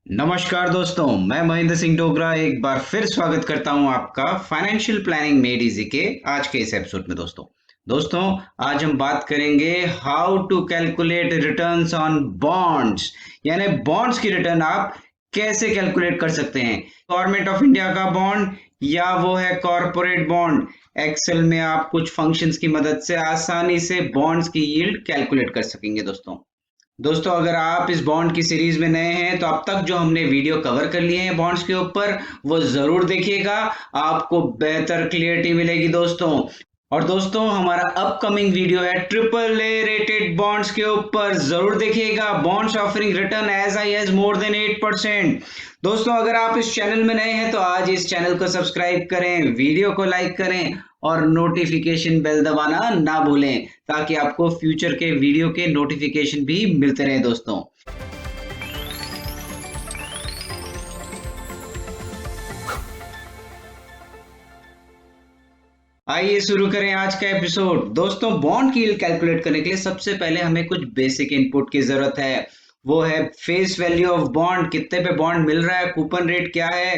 नमस्कार दोस्तों, मैं महेंद्र सिंह डोगरा एक बार फिर स्वागत करता हूं आपका फाइनेंशियल प्लानिंग मेड इजी के आज के इस एपिसोड में। दोस्तों आज हम बात करेंगे how to calculate returns on bonds, यानी बॉन्ड्स की रिटर्न आप कैसे कैलकुलेट कर सकते हैं। गवर्नमेंट ऑफ इंडिया का बॉन्ड या वो है कॉरपोरेट बॉन्ड, एक्सेल में आप कुछ फंक्शंस की मदद से आसानी से बॉन्ड्स की यील्ड कैलकुलेट कर सकेंगे। दोस्तों अगर आप इस बॉन्ड की सीरीज में नए हैं तो अब तक जो हमने वीडियो कवर कर लिए हैं बॉन्ड्स के ऊपर वो जरूर देखिएगा, आपको बेहतर क्लियरिटी मिलेगी दोस्तों। और दोस्तों हमारा अपकमिंग वीडियो है ट्रिपल ए रेटेड बॉन्ड्स के ऊपर, जरूर देखिएगा। Bonds offering return as high as more than 8%। दोस्तों अगर आप इस चैनल में नए हैं तो आज इस चैनल को सब्सक्राइब करें, वीडियो को लाइक करें और नोटिफिकेशन बेल दबाना ना भूलें ताकि आपको फ्यूचर के वीडियो के नोटिफिकेशन भी मिलते रहे। दोस्तों आइए शुरू करें आज का एपिसोड। दोस्तों बॉन्ड की यील्ड कैलकुलेट करने के लिए सबसे पहले हमें कुछ बेसिक इनपुट की जरूरत है। वो है फेस वैल्यू ऑफ बॉन्ड, कितने पे बॉन्ड मिल रहा है, कूपन रेट क्या है,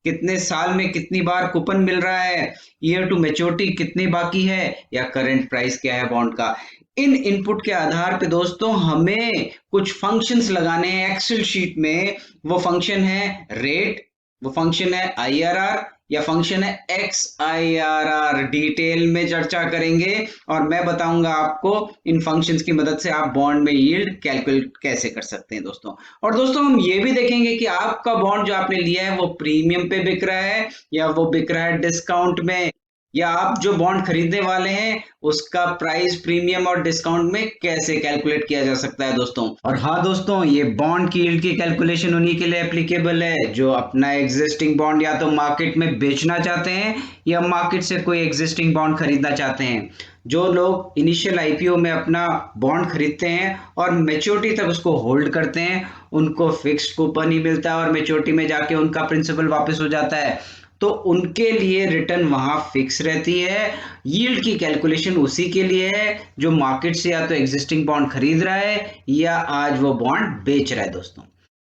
कितने साल में कितनी बार कूपन मिल रहा है, ईयर टू मैच्योरिटी कितनी बाकी है, या करंट प्राइस क्या है बॉन्ड का। इन इनपुट के आधार पे दोस्तों हमें कुछ फंक्शंस लगाने हैं एक्सेल शीट में। वो फंक्शन है रेट, वो फंक्शन है आईआरआर, या फंक्शन है X I R R. Detail में चर्चा करेंगे और मैं बताऊंगा आपको इन फंक्शंस की मदद से आप बॉन्ड में यील्ड कैलकुलेट कैसे कर सकते हैं दोस्तों। और दोस्तों हम ये भी देखेंगे कि आपका बॉन्ड जो आपने लिया है वो प्रीमियम पे बिक रहा है या वो बिक रहा है डिस्काउंट में, या आप जो बॉन्ड खरीदने वाले हैं उसका प्राइस प्रीमियम और डिस्काउंट में कैसे कैलकुलेट किया जा सकता है दोस्तों। और हाँ दोस्तों, ये बॉन्ड की यील्ड की कैलकुलेशन उन्हीं के लिए एप्लीकेबल है जो अपना एग्जिस्टिंग बॉन्ड या तो मार्केट में बेचना चाहते हैं या मार्केट से कोई एग्जिस्टिंग बॉन्ड खरीदना चाहते हैं। जो लोग इनिशियल आईपीओ में अपना बॉन्ड खरीदते हैं और मेच्योरिटी तक उसको होल्ड करते हैं उनको फिक्स्ड कूपन ही मिलता है और मेच्योरिटी में जाके उनका प्रिंसिपल वापस हो जाता है, तो उनके लिए रिटर्न वहां फिक्स रहती है। यील्ड की कैलकुलेशन उसी के लिए है जो मार्केट से या तो एग्जिस्टिंग बॉन्ड खरीद रहा है या आज वो बॉन्ड बेच रहा है दोस्तों।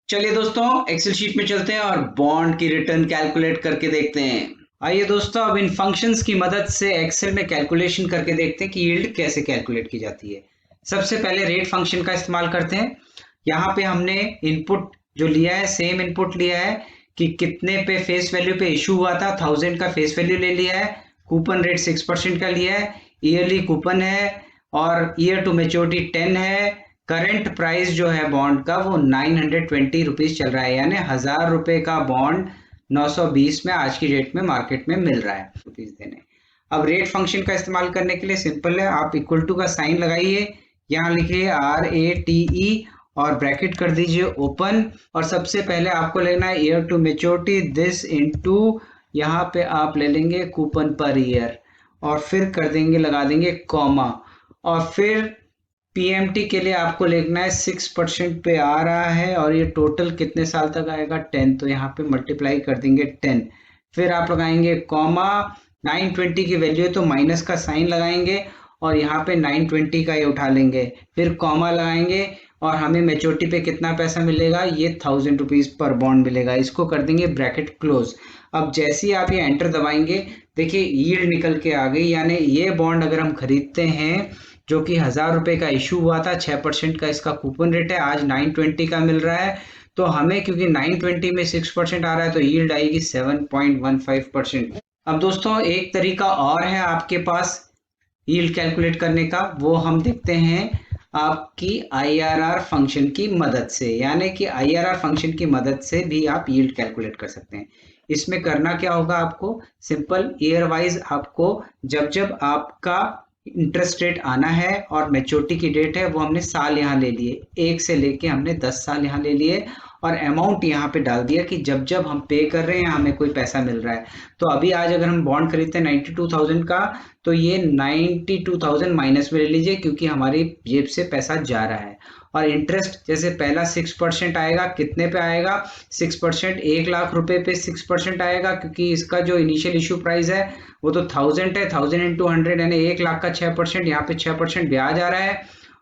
चलिए दोस्तों एक्सेल शीट में चलते हैं और बॉन्ड की रिटर्न कैलकुलेट करके देखते हैं। आइए दोस्तों अब इन फंक्शंस की मदद से एक्सेल में कैलकुलेशन करके देखते हैं कि यील्ड कैसे कैलकुलेट की जाती है। सबसे पहले रेट फंक्शन का इस्तेमाल करते हैं। यहाँ पे हमने इनपुट जो लिया है सेम इनपुट लिया है कि कितने पे फेस वैल्यू पे इशू हुआ था, 1000 का फेस वैल्यू ले लिया है, कूपन रेट 6% का लिया है, ईयरली कूपन है और ईयर टू मेच्योरिटी 10 है। करंट प्राइस जो है बॉन्ड का वो 920 रुपीज चल रहा है, यानी 1000 रुपए का बॉन्ड 920 में आज की डेट में मार्केट में मिल रहा है रुपीज देने। अब रेट फंक्शन का इस्तेमाल करने के लिए सिंपल है, आप इक्वल टू का साइन लगाइए, यहाँ लिखिए RATE और ब्रैकेट कर दीजिए ओपन, और सबसे पहले आपको लेना है year to maturity this into, यहाँ पे आप ले लेंगे कूपन पर ईयर और फिर कर देंगे लगा देंगे कॉमा, और फिर पीएमटी के लिए आपको लिखना है 6% पे आ रहा है और ये टोटल कितने साल तक आएगा 10, तो यहाँ पे मल्टीप्लाई कर देंगे 10, फिर आप लगाएंगे कॉमा, 920 की वैल्यू है तो माइनस का साइन लगाएंगे और यहाँ पे 920 का ये उठा लेंगे, फिर कॉमा लगाएंगे और हमें मेच्योरिटी पे कितना पैसा मिलेगा, ये 1000 रुपीज पर बॉन्ड मिलेगा, इसको कर देंगे ब्रैकेट क्लोज। अब जैसे ही आप ये एंटर दबाएंगे देखिए यील्ड निकल के आ गई, यानी ये बॉन्ड अगर हम खरीदते हैं जो कि 1000 रुपए का इशू हुआ था, 6% का इसका कूपन रेट है, आज 920 का मिल रहा है, तो हमें क्योंकि 920 में 6% आ रहा है तो यील्ड आएगी 7.15%। अब दोस्तों एक तरीका और है आपके पास यील्ड कैलकुलेट करने का, वो हम देखते हैं आपकी आईआरआर फंक्शन की मदद से, यानी कि आईआरआर फंक्शन की मदद से भी आप यील्ड कैलकुलेट कर सकते हैं। इसमें करना क्या होगा, आपको सिंपल ईयर वाइज आपको जब जब आपका इंटरेस्ट रेट आना है और मेच्योरिटी की डेट है वो हमने साल यहाँ ले लिए, 1 से लेके हमने 10 साल यहाँ ले लिए और अमाउंट यहाँ पे डाल दिया कि जब जब हम पे कर रहे हैं हमें कोई पैसा मिल रहा है। तो अभी आज अगर हम बॉन्ड खरीदते हैं 92,000 का तो ये 92,000 माइनस में ले लीजिए क्योंकि हमारी जेब से पैसा जा रहा है। और इंटरेस्ट जैसे पहला 6% आएगा, कितने पे आएगा 6%, 1 लाख रुपए पे 6% आएगा क्योंकि इसका जो इनिशियल इशू प्राइस है वो तो 1000 है, 1000 इंटू 100 यानी 1 लाख का 6%, यहाँ पे 6% ब्याज आ रहा है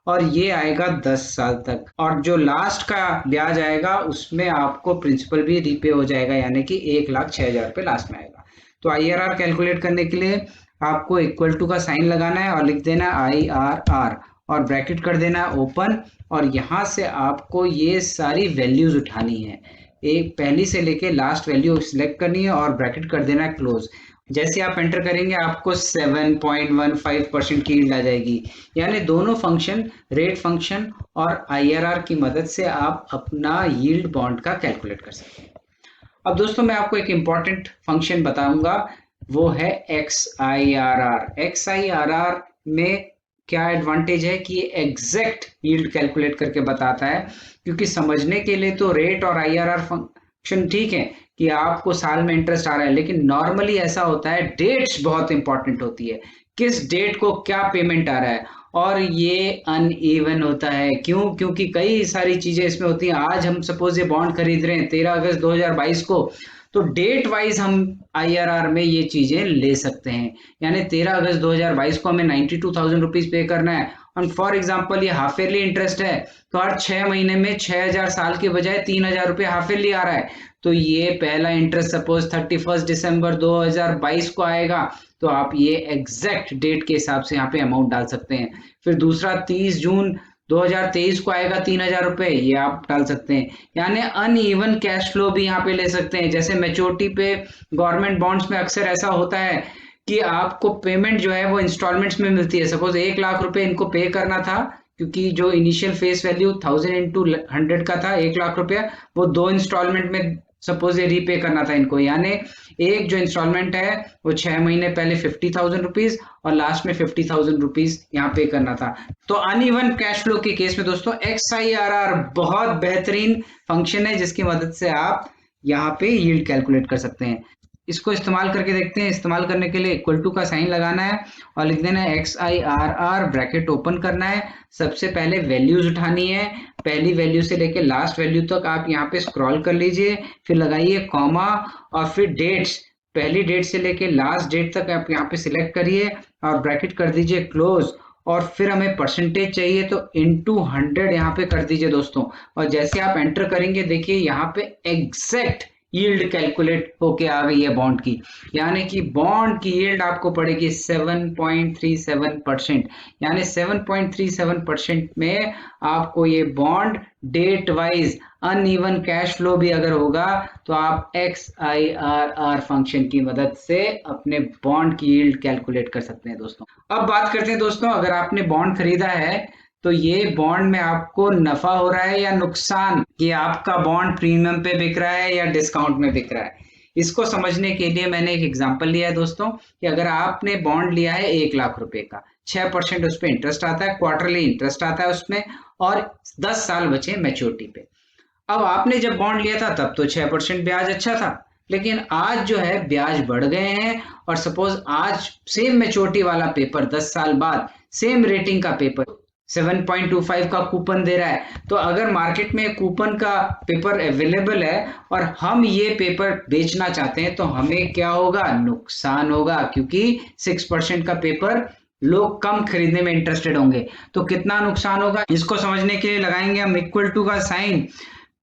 और ये आएगा 10 साल तक, और जो लास्ट का ब्याज आएगा उसमें आपको प्रिंसिपल भी रीपे हो जाएगा, यानी कि 1,06,000 लास्ट में आएगा। तो IRR कैलकुलेट करने के लिए आपको इक्वल टू का साइन लगाना है और लिख देना IRR और ब्रैकेट कर देना ओपन, और यहाँ से आपको ये सारी वैल्यूज उठानी है, एक पहली से लेके लास्ट वैल्यू सिलेक्ट करनी है और ब्रैकेट कर देना है क्लोज। जैसे आप एंटर करेंगे आपको 7.15% की यील्ड आ जाएगी। यानी दोनों फंक्शन, रेट फंक्शन और IRR की मदद से आप अपना यील्ड बॉन्ड का कैलकुलेट कर सकते हैं। अब दोस्तों मैं आपको एक इम्पॉर्टेंट फंक्शन बताऊंगा, वो है XIRR। XIRR में क्या एडवांटेज है कि ये एग्जैक्ट यील्ड कैलकुलेट करके बताता है, क्योंकि समझने के लिए तो रेट और IRR फंक्शन ठीक है कि आपको साल में इंटरेस्ट आ रहा है, लेकिन नॉर्मली ऐसा होता है डेट्स बहुत इंपॉर्टेंट होती है, किस डेट को क्या पेमेंट आ रहा है, और ये अनइवन होता है। क्यों? क्योंकि कई सारी चीजें इसमें होती हैं। आज हम सपोज ये बॉन्ड खरीद रहे हैं 13 अगस्त 2022 को, तो डेट वाइज हम IRR में ये चीजें ले सकते हैं। यानी 13 अगस्त 2022 को हमें 92,000 रुपीज पे करना है, और फॉर एग्जाम्पल ये हाफ ईयरली इंटरेस्ट है, तो हर 6 महीने में 6,000 साल के बजाय 3,000 रुपये हाफ ईयरली आ रहा है। तो ये पहला इंटरेस्ट सपोज 31 दिसंबर 2022 को आएगा, तो आप ये एग्जैक्ट डेट के हिसाब से यहाँ पे अमाउंट डाल सकते हैं। फिर दूसरा 30 जून 2023 को आएगा 3,000 रुपये, ये आप डाल सकते हैं। यानी अनइवन कैश फ्लो भी यहाँ पे ले सकते हैं। जैसे मैच्योरिटी पे गवर्नमेंट बॉन्ड्स में अक्सर ऐसा होता है कि आपको पेमेंट जो है वो इंस्टॉलमेंट्स में मिलती है। सपोज 1,00,000 रुपए इनको पे करना था, क्योंकि जो इनिशियल फेस वैल्यू 1000 इंटू 100 का था 1,00,000 रुपया, वो 2 इंस्टॉलमेंट में सपोज ये रीपे करना था इनको। यानी एक जो इंस्टॉलमेंट है वो 6 महीने पहले 50,000 रुपीज और लास्ट में 50,000 रुपीज यहाँ पे करना था। तो अनइवन कैश फ्लो के केस में दोस्तों XIRR बहुत बेहतरीन फंक्शन है, जिसकी मदद से आप यहाँ पे यील्ड कैलकुलेट कर सकते हैं। इसको इस्तेमाल करके देखते हैं। इस्तेमाल करने के लिए इक्वल टू का साइन लगाना है और लिख देना है XIRR, ब्रैकेट ओपन करना है। सबसे पहले वैल्यूज उठानी है, पहली वैल्यू से लेके लास्ट वैल्यू तक आप यहाँ पे स्क्रॉल कर लीजिए, फिर लगाइए कॉमा और फिर डेट्स, पहली डेट से लेके लास्ट डेट तक आप यहाँ पे सिलेक्ट करिए और ब्रैकेट कर दीजिए क्लोज, और फिर हमें परसेंटेज चाहिए तो इनटू 100 यहाँ पे कर दीजिए दोस्तों। और जैसे आप एंटर करेंगे देखिए यहाँ पे एग्जैक्ट यील्ड कैलकुलेट होके आ गई है बॉन्ड की, यानी कि बॉन्ड की यील्ड आपको पड़ेगी 7.37%। यानी 7.37% में आपको ये bond date wise uneven cash flow भी अगर होगा तो आप XIRR फंक्शन की मदद से अपने बॉन्ड की यील्ड कैलकुलेट कर सकते हैं दोस्तों। अब बात करते हैं दोस्तों, अगर आपने बॉन्ड खरीदा है तो ये बॉन्ड में आपको नफा हो रहा है या नुकसान, ये आपका बॉन्ड प्रीमियम पे बिक रहा है या डिस्काउंट में बिक रहा है। इसको समझने के लिए मैंने एक एग्जांपल लिया है दोस्तों, कि अगर आपने बॉन्ड लिया है 1,00,000 रुपए का, 6% उस पर इंटरेस्ट आता है, क्वार्टरली इंटरेस्ट आता है उसमें, और 10 साल बचे मैच्योरिटी पे। अब आपने जब बॉन्ड लिया था तब तो 6% ब्याज अच्छा था, लेकिन आज जो है ब्याज बढ़ गए हैं, और सपोज आज सेम मैच्योरिटी वाला पेपर 10 साल बाद सेम रेटिंग का पेपर 7.25 का कूपन दे रहा है। तो अगर मार्केट में कूपन का पेपर अवेलेबल है और हम ये पेपर बेचना चाहते हैं तो हमें क्या होगा? नुकसान होगा, क्योंकि 6% का पेपर लोग कम खरीदने में इंटरेस्टेड होंगे। तो कितना नुकसान होगा इसको समझने के लिए लगाएंगे हम इक्वल टू का साइन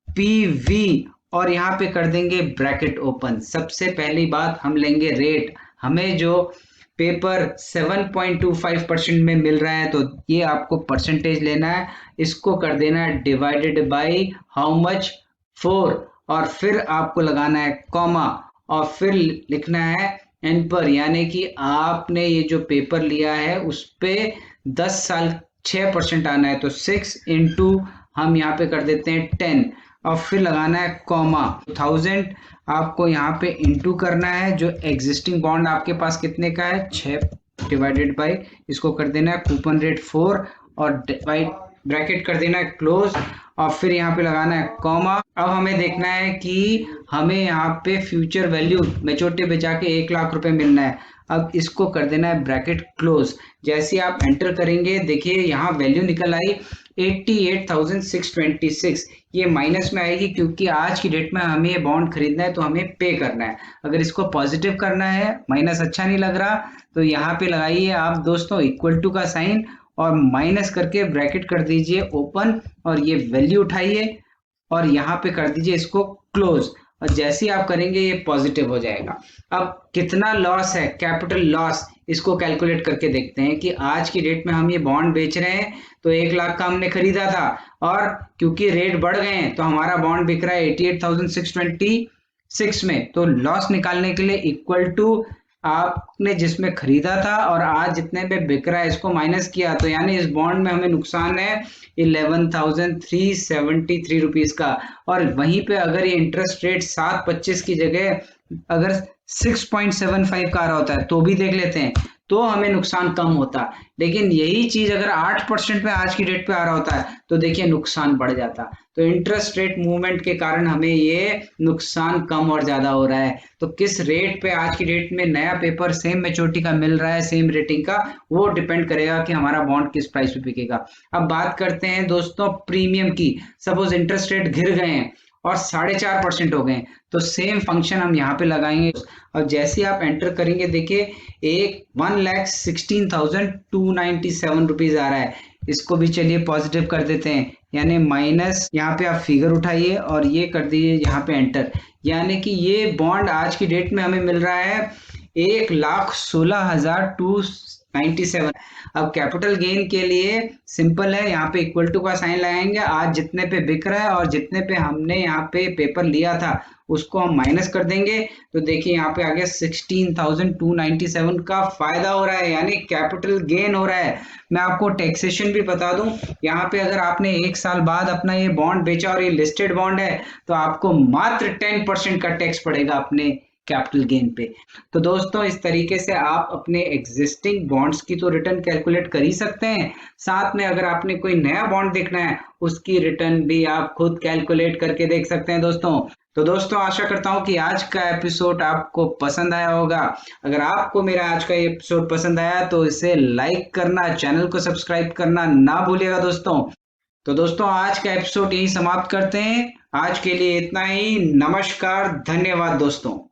PV और यहाँ पे कर देंगे ब्रैकेट ओपन। सबसे पहली बात हम लेंगे रेट, हमें जो पेपर 7.25% में मिल रहा है तो ये आपको परसेंटेज लेना है, इसको कर देना है डिवाइडेड बाय हाउ मच 4, और फिर आपको लगाना है कॉमा और फिर लिखना है एन पर, यानी कि आपने ये जो पेपर लिया है उस पे 10 साल 6% आना है, तो 6 इंटू हम यहाँ पे कर देते हैं 10 और फिर लगाना है कॉमा। 1000 आपको यहाँ पे इंटू करना है, जो एग्जिस्टिंग बॉन्ड आपके पास कितने का है 6 डिवाइडेड बाय, इसको कर देना है कूपन रेट 4 और डिवाइड ब्रैकेट कर देना है क्लोज और फिर यहाँ पे लगाना है कॉमा। अब हमें देखना है कि हमें यहाँ पे फ्यूचर वैल्यू मैच्योरिटी पे जाके 1,00,000 रुपए मिलना है। अब इसको कर देना है ब्रैकेट क्लोज। जैसे आप एंटर करेंगे देखिए यहाँ वैल्यू निकल आई 88,626। ये माइनस में आएगी क्योंकि आज की डेट में हमें ये बॉन्ड खरीदना है तो हमें पे करना है। अगर इसको पॉजिटिव करना है, माइनस अच्छा नहीं लग रहा, तो यहाँ पे लगाइए आप दोस्तों इक्वल टू का साइन और माइनस करके ब्रैकेट कर दीजिए ओपन और ये वैल्यू उठाइए और यहाँ पे कर दीजिए इसको क्लोज और जैसे ही आप करेंगे ये पॉजिटिव हो जाएगा। अब कितना लॉस है, कैपिटल लॉस, इसको कैलकुलेट करके देखते हैं कि आज की डेट में हम ये बॉन्ड बेच रहे हैं तो 1 लाख का हमने खरीदा था और क्योंकि रेट बढ़ गए हैं तो हमारा बॉन्ड बिक रहा है 88,626 में। तो लॉस निकालने के लिए इक्वल टू आपने जिसमें खरीदा था और आज जितने पे बिक रहा है इसको माइनस किया, तो यानी इस बॉन्ड में हमें नुकसान है 11,373 रुपीज का। और वहीं पे अगर ये इंटरेस्ट रेट 7.25 की जगह अगर 6.75 का आ रहा होता है तो भी देख लेते हैं तो हमें नुकसान कम होता। लेकिन यही चीज अगर 8% पे आज की डेट पे आ रहा होता है तो देखिए नुकसान बढ़ जाता। तो इंटरेस्ट रेट मूवमेंट के कारण हमें ये नुकसान कम और ज्यादा हो रहा है। तो किस रेट पे आज की डेट में नया पेपर सेम मैच्योरिटी का मिल रहा है, सेम रेटिंग का, वो डिपेंड करेगा कि हमारा बॉन्ड किस प्राइस पे बिकेगा। अब बात करते हैं दोस्तों प्रीमियम की। सपोज इंटरेस्ट रेट गिर गए हैं और 4.5% हो गए तो सेम फंक्शन हम यहाँ पे लगाएंगे और जैसे आप एंटर करेंगे देखिए 1,16,297 रुपीज आ रहा है। इसको भी चलिए पॉजिटिव कर देते हैं, यानी माइनस यहाँ पे आप फिगर उठाइए और ये कर दीजिए यहाँ पे एंटर। यानी कि ये बॉन्ड आज की डेट में हमें मिल रहा है 1,16,297। अब कैपिटल गेन के लिए सिंपल है, यहाँ पे इक्वल टू का साइन लगाएंगे, आज जितने पे बिक रहा है और जितने पे हमने यहाँ पे पेपर लिया था उसको हम माइनस कर देंगे। तो देखिए यहाँ पे आ गया 16,297 का फायदा हो रहा है, यानी कैपिटल गेन हो रहा है। मैं आपको टैक्सेशन भी बता दूं, यहाँ पे अगर आपने 1 साल बाद अपना ये बॉन्ड बेचा और ये लिस्टेड बॉन्ड है तो आपको मात्र 10% का टैक्स पड़ेगा अपने कैपिटल गेन पे। तो दोस्तों इस तरीके से आप अपने एग्जिस्टिंग बॉन्ड्स की तो रिटर्न कैलकुलेट कर ही सकते हैं, साथ में अगर आपने कोई नया बॉन्ड देखना है उसकी रिटर्न भी आप खुद कैलकुलेट करके देख सकते हैं दोस्तों। तो दोस्तों आशा करता हूं कि आज का एपिसोड आपको पसंद आया होगा। अगर आपको मेरा आज का एपिसोड पसंद आया तो इसे लाइक करना, चैनल को सब्सक्राइब करना ना भूलिएगा दोस्तों। तो दोस्तों आज का एपिसोड यही समाप्त करते हैं। आज के लिए इतना ही। नमस्कार, धन्यवाद दोस्तों।